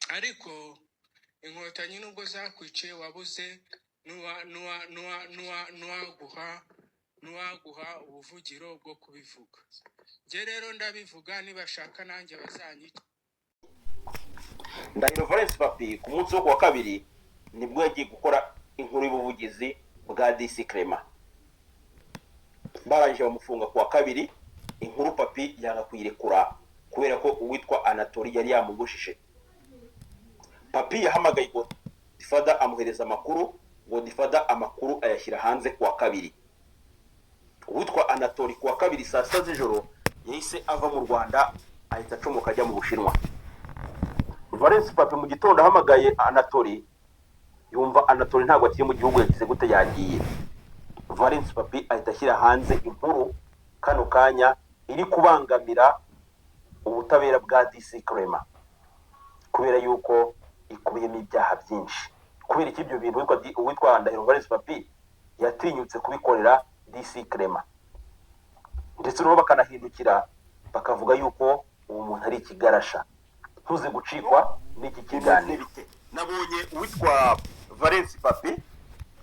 ariko inkotanyi nubwo zakwice wabuze nuwaguha ubuvugiro bwo kubivuga. Je rero ndabivuga nibashaka nanjye bazanyica. Ndahiro Valens Papi ku munsi wo kuwa kabiri nibwo yagiye gukora inkuru y'ubuvugizi bwa DC Clement. Barangije bamufunga kuwa kabiri, inkuru Papi yanga kuyirekura kubera ko uwitwa Anatoli yari yamugushije. Papi yahamagaye Godfather amuhereza amakuru, Godfather amakuru ayashyira hanze kuwa kabiri. Uwitwa Anatoli kuwa kabiri saa 7 z'ijoro yahise ava mu Rwanda ahita acomoka ajya mu Bushinwa. Valens Papi mu gitondo ahamagaye Anatoli, yumva Anatoli ntabwo akiri mu gihugu, yagize gute yagiye. Valens Papi ahita ashyira hanze inkuru kano kanya iri kubangamira ubutabera bwa DC Clement, kubera yuko ikubiyemo ibyaha byinshi. Kubera iki ibyo bintu uwitwa Ndahiro Valens Papi yatinyutse kubikorera DC Clement, ndetse n'ubu bakanahindukira bakavuga yuko uwo muntu ari ikigarasha. Tuze gucikwa n'iki kiganiro. Nabonye uwitwa Valens Papi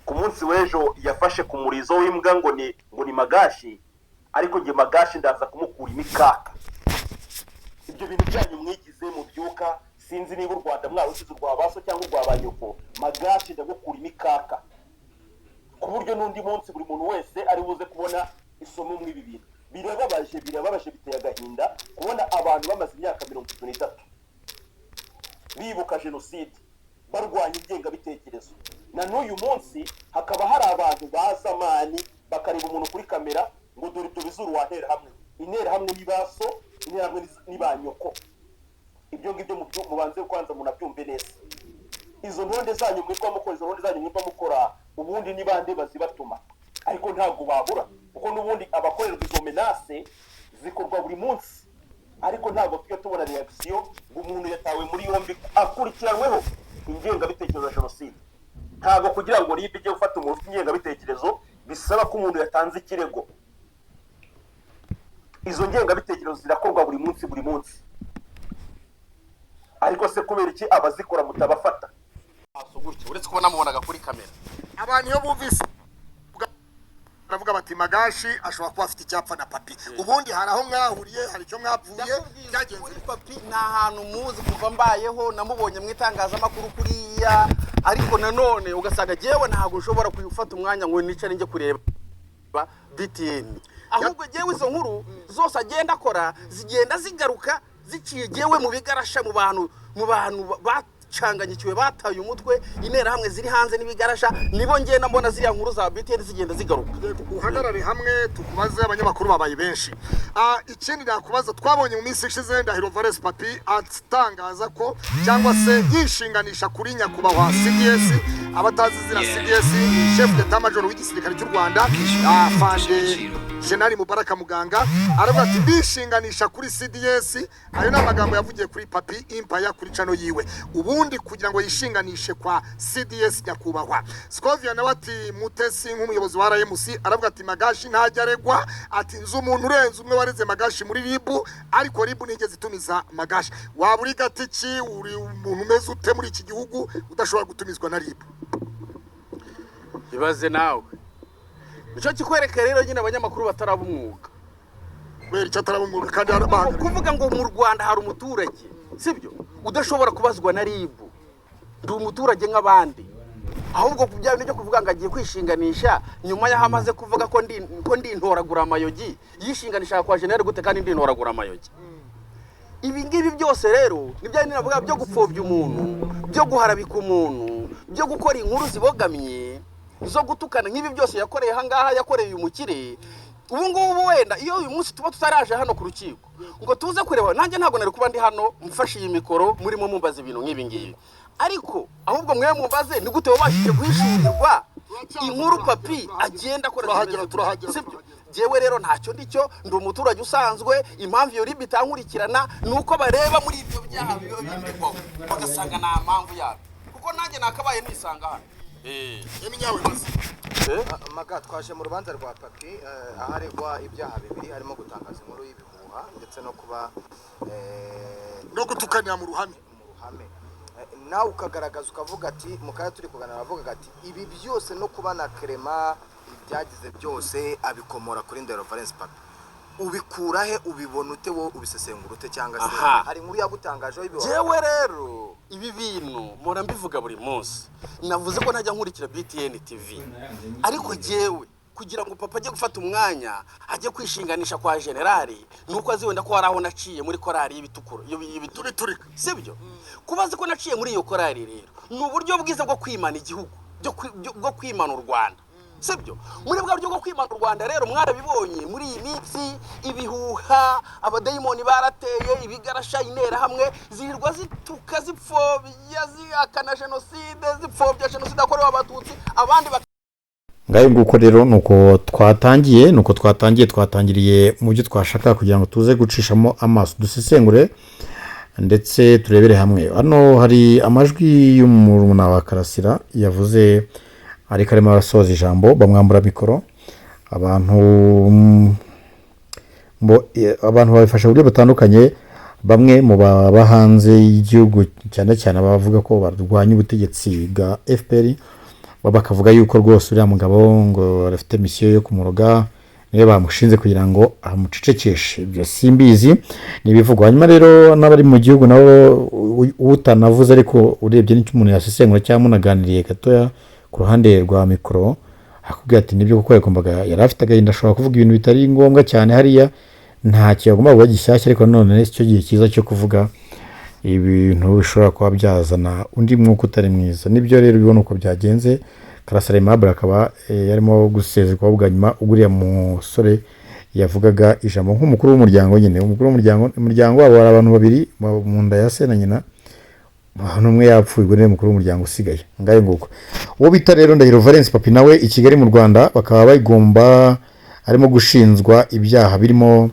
ku munsi w'ejo yafashe ku murizo w'imbwa ngo ni Magashi, ariko nge Magashi ndaza kumukura imikaka. Ibyo bintu byanyu mwigize mu byuka, sinzi niba u Rwanda mwarusize urwa baso cyangwa urwa banyoko. Magashi ndagukura imikaka ku buryo n'undi munsi buri muntu wese ari buze kubona isomo mu ibi bintu. Birababaje biteye agahinda kubona abantu bamaze imyaka 33 bibuka jenoside, barwanya ingengabitekerezo, na n'uyu munsi hakaba hari abantu bazamani bakareba umuntu kuri kamera ngo dore tubizuru wantera hamwe. Intera hamwe nibaso, intera hamwe nibanyoko. Ibyo ngibyo mubanze kwanza munabyumve neza. Izo ntonde zanyu mwitwa mukora, izo ntonde zanyu mwitwa mukora, ubundi ni bande bazibatuma, ariko ntabwo babura, kuko n'ubundi abakorerwa izo menace zikorwa buri munsi, ariko ntabwo tujya tubona reaction umuntu yatawe muri yombi akurikiranweho ingengabitekerezo ya jenoside. Ntabwo kugira ngo ribe ijye gufata umuntu ingengabitekerezo bisaba ko umuntu yatanze ikirego. Izo ngengabitekerezo zirakorwa buri munsi, ariko se kubera iki abazikora mutabafata? Uretse kubona mubonaga kuri kamera abantu iyo bumvise baravuga bati Magashi ashobora kuba afite icyapfa na Papi. Ubundi hari aho mwahuriye, hari icyo mwavuye, byagenze Papi nta hantu muzi kuva mbayeho, namubonye mu itangazamakuru kuriya, ariko nanone ugasanga jewe ntabwo ushobora kuyufata umwanya ngo nicare nje kureba BTN. Ahubwo jewe izo nkuru zose agenda akora zigenda zigaruka ziciye jewe mu bigarasha mu bantu bacanganyikiwe bataye umutwe. Intera hamwe ziri hanze n'ibigarasha nibo ngenda mbona ziriya nkuru za BTN zigenda zigaruka. Uhagarare hamwe tukubaze, abanyamakuru babaye benshi. Ikindi nakubaza, twabonye mu minsi ishize Ndahiro Valens Papi atangaza ko cyangwa se yishinganisha kuri nyakubahwa CDS. Abatazi zira CDS ni chef d'état major w'igisirikare cy'u Rwanda, Fande General Mubaraka Muganga, aravuga ati bishinganisha kuri CDS. Ayo n'amagambo yavugiye kuri Papi Impaya kuri chano yiwe. Ubundi kugira ngo yishinganishe kwa CDS nyakubahwa Scovia nawe ati Mutesi nk'umuyobozi wa RMC aravuga ati Magashi ntajya aregwa, ati nzi umuntu urenze umwe wareze Magashi muri ribu, ariko ribu nigeze itumiza Magashi. Waba uri gatiki, uri umuntu umeze ute muri iki gihugu udashobora gutumizwa na ribu? Ibaze nawe icyo kikwereka rero nyine abanyamakuru bataraba umwuga. Kubera icyo ataraba umwuga kandi harabanga kuvuga ngo mu Rwanda hari umuturage, sibyo, udashobora kubazwa na ribu. Ndi umuturage nk'abandi, ahubwo kubya bintu byo kuvuga ngo agiye kwishinganisha nyuma yaho amaze kuvuga ko ndi intoragura amayogi, yishinganisha kwa general gute kandi ndi intoragura amayogi. Ibi ngibi byose rero nibyo navuga byo gupfobya umuntu, byo guharabika umuntu, byo gukora inkuru zibogamye zo gutukana nk'ibi byose yakoreye hangaha, yakoreye umukire. Ubu ngubu wenda iyo uyu munsi tuba tutaraje hano ku rukiko ngo tuze kureba, nanjye ntabwo nari kuba ndi hano mfashe iyi mikoro murimo mumbaza ibintu nk'ibi ngibi, ariko ahubwo mwe mumbaze ni gute wabashije guhishurirwa inkuru Papi agenda akora. Sibyo, jewe rero ntacyo ndicyo, ndi umuturage usanzwe. Impamvu iyo ribi itankurikirana nuko bareba muri ibyo byaha bindikwaho bagasanga nta mpamvu yabo, kuko nanjye nakabaye nisanga hano. Eminyawe basi Maga twaje mu rubanza rwa Papi aharegwa ibyaha bibiri, harimo gutangaza inkuru y'ibihuha ndetse no kuba no gutukanira mu ruhame. nawe ukagaragaza ukavuga ati mu kanya turi kuganira avuga ati ibi byose no kuba na Clement ibyagize byose abikomora kuri Ndahiro Valens Papi, ubikura he, ubibona ute, wowe ubisesengura ute, cyangwa se hari inkuru yagutangajeho ibibazo? Jewe rero ibi bintu mpora mbivuga buri munsi, navuze ko najya nkurikira BTN TV, ariko jewe kugira ngo papa ajye gufata umwanya ajye kwishinganisha kwa generali nuko azi wenda ko hari aho naciye muri korari y'ibitukura y'ibituriturika, sibyo? Kubaza ko naciye muri iyo korari rero ni uburyo bwiza bwo kwimana igihugu, bwo kwimana u Rwanda, sibyo? Muri bwa buryo bwo kwimana u Rwanda rero mwarabibonye muri iyi minsi, ibihuha, abadayimoni barateye, ibigarasha, intera hamwe zirirwa zituka, zipfobya, zihakana jenoside, zipfobya jenoside yakorewe abatutsi, abandi ngayo nguko rero nuko twatangiriye mu byo twashaka kugira ngo tuze gucishamo amaso dusesengure ndetse turebere hamwe. Hano hari amajwi y'umurumuna wa Karasira yavuze ariko arimo arasoza ijambo, bamwambura mikoro. Abantu babifasha uburyo butandukanye, bamwe mu baba hanze y'igihugu cyane cyane bavuga ko barwanya ubutegetsi bwa FPR, bakavuga yuko rwose uriya mugabo ngo arafite misiyo yo kumuroga, niyo bamushinze kugira ngo amucecekeshe. Ibyo simbizi nibivugwa. Hanyuma rero n'abari mu gihugu nabo utanavuze, ariko urebye n'icyo umuntu yasesengura cyangwa munaganiriye gatoya ku ruhande rwa mikoro, akubwira ati nibyo kuko yagombaga, yari afite agahinda, ashobora kuvuga ibintu bitari ngombwa cyane hariya, ntacyo yagomba kuba gishyashya, ariko none icyo gihe cyiza cyo kuvuga ibintu bishobora kuba byazana undi mwuka utari mwiza. Nibyo rero bibona uko byagenze. Karasira Aimable akaba yarimo gusezerwa bwa nyuma, uguriya musore yavugaga ijambo nk'umukuru w'umuryango nyine. Umukuru w'umuryango wabo hari abantu babiri mu nda ya se na nyina, n'umwe yapfuye, ubwo ni mukuru w'umuryango usigaye. Ngayo nguko uwo bita rero Ndahiro Valens Papi nawe i Kigali mu Rwanda bakaba bagomba, arimo gushinjwa ibyaha birimo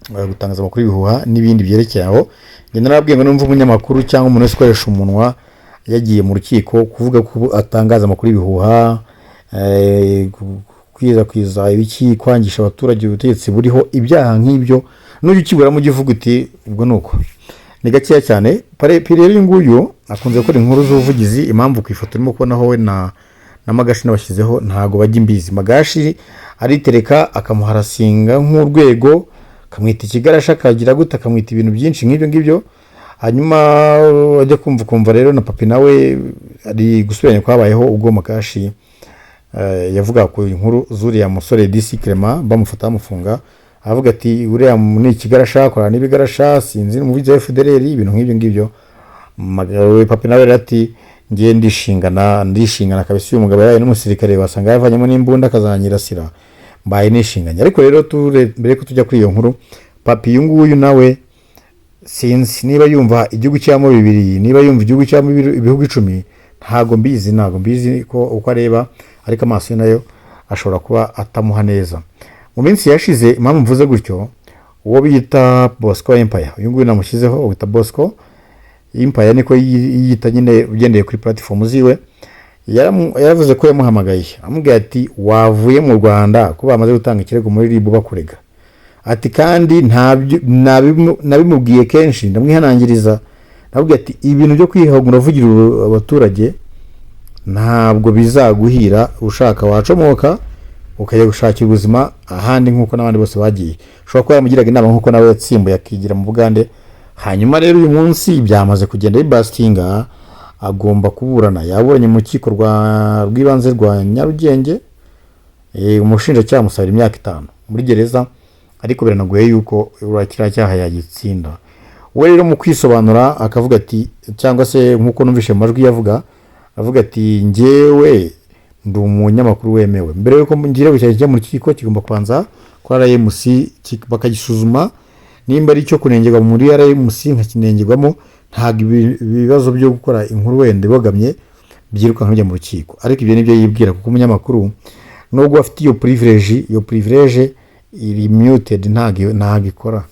gutangaza amakuru y'ibihuha n'ibindi byerekeye aho. Njye narabwiye ngo numva umunyamakuru cyangwa umuntu wese ukoresha umunwa yagiye mu rukiko kuvuga ko atangaza amakuru y'ibihuha, kwiza ibiki, kwangisha abaturage ubutegetsi buriho, ibyaha nk'ibyo n'ujya ukiburamo ujya uvuga uti ubwo nuko ni gakeya cyane. Rero uyu nguyu akunze gukora inkuru z'ubuvugizi. Impamvu ku ifoto urimo kubonaho we na Magashi n'abashyizeho ntago bajya imbizi. Magashi aritereka akamuharasinga nk'urwego, akamwita ikigarasha, akagira gute, akamwita ibintu byinshi nk'ibyo ngibyo. Hanyuma ajya kumva rero na Papi nawe ari gusubiranya kwabayeho ubwo Magashi yavuga ku inkuru zuriya musore DC Clement bamufata bamufunga, avuga ati uriya ni ikigarasha, akora n'ibigarasha, sinzi mu bya FDLR, ibintu nk'ibyo ngibyo. Papi nawe ati ngiye ndishingana kabisa, uyu mugabo yari n'umusirikare wasanga yavanyemo n'imbunda akazanyirasira, mbaye nishinganye. Ariko rero mbere ko tujya kuri iyo nkuru, Papi uyu nguyu nawe sinzi niba yumva igihugu cyamo bibiri, niba yumva igihugu cyamo ibihugu 10, ntago mbizi ko uko areba, ariko amaso nayo ashobora kuba atamuha neza. Mu minsi yashize, impamvu mvuze gutyo, uwo bita Bosco Empire, uyu nguyu namushyizeho, wita Bosco Empire niko yita nyine, ugendeye kuri platform ziwe, yaravuze ko yamuhamagaye amubwira ati wavuye mu Rwanda ko bamaze gutanga ikirego muri RIB bakurega. Ati kandi nabimubwiye kenshi, ndamwihanangiriza, nabwiye ati ibintu byo kwihagura uvugira abaturage ntabwo bizaguhira, ushaka wacomoka ukajya gushakira ubuzima ahandi nk'uko n'abandi bose bagiye. Ushobora kuba yamugiraga inama nk'uko nawe yatsimbuye akigira mu Bugande. Hanyuma rero uyu munsi byamaze kugenda bibastinga, agomba kuburana. Yaburanye mu rukiko rw'ibanze rwa Nyarugenge, umushinjacyaha musabira imyaka 5 muri gereza, ariko biranagoye yuko urakira cyaha yagitsinda. We rero mu kwisobanura akavuga ati, cyangwa se nk'uko numvishe mu majwi yavuga, avuga ati njyewe ndi umunyamakuru wemewe. Mbere yuko ngira gucyajya mu rukiko kigomba kubanza kwa RMC bakagisuzuma nimba ari cyo kunengerwa muri RMC nkakinengerwamo, ntago ibibazo byo gukora inkuru wende bogamye byiruka nkajya mu rukiko. Ariko ibyo nibyo yibwira, kuko umunyamakuru nubwo afite iyo privilege iri muted, ntago ikora.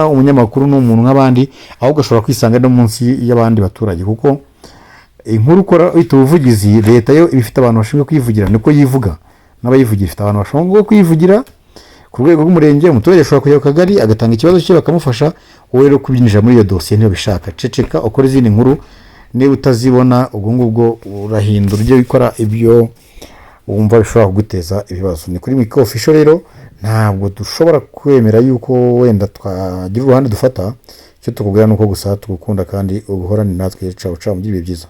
Umunyamakuru ni umuntu nk'abandi, ahubwo ashobora kwisanga no munsi y'abandi baturage, kuko inkuru ukora uhita ubuvugizi. Leta yo ibifite abantu bashinzwe kwivugira, niko yivuga, n'abayivugira ifite abantu bashinzwe kwivugira, ku rwego rw'umurenge umuturage ashobora kujya ku kagari agatanga ikibazo cye bakamufasha. Wowe rero kubyinjira muri iyo dosiye niyo bishaka, ceceka ukora izindi nkuru, niba utazibona ubwo ngubwo urahindura ujye wikora ibyo wumva bishobora kuguteza ibibazo. Ni kuri Miko Official rero, ntabwo dushobora kwemera yuko wenda twagira uruhande dufata. Icyo tukubwira nuko gusa tugukunda kandi ubuhorane natwe. Ciao ciao, mugire ibihe byiza.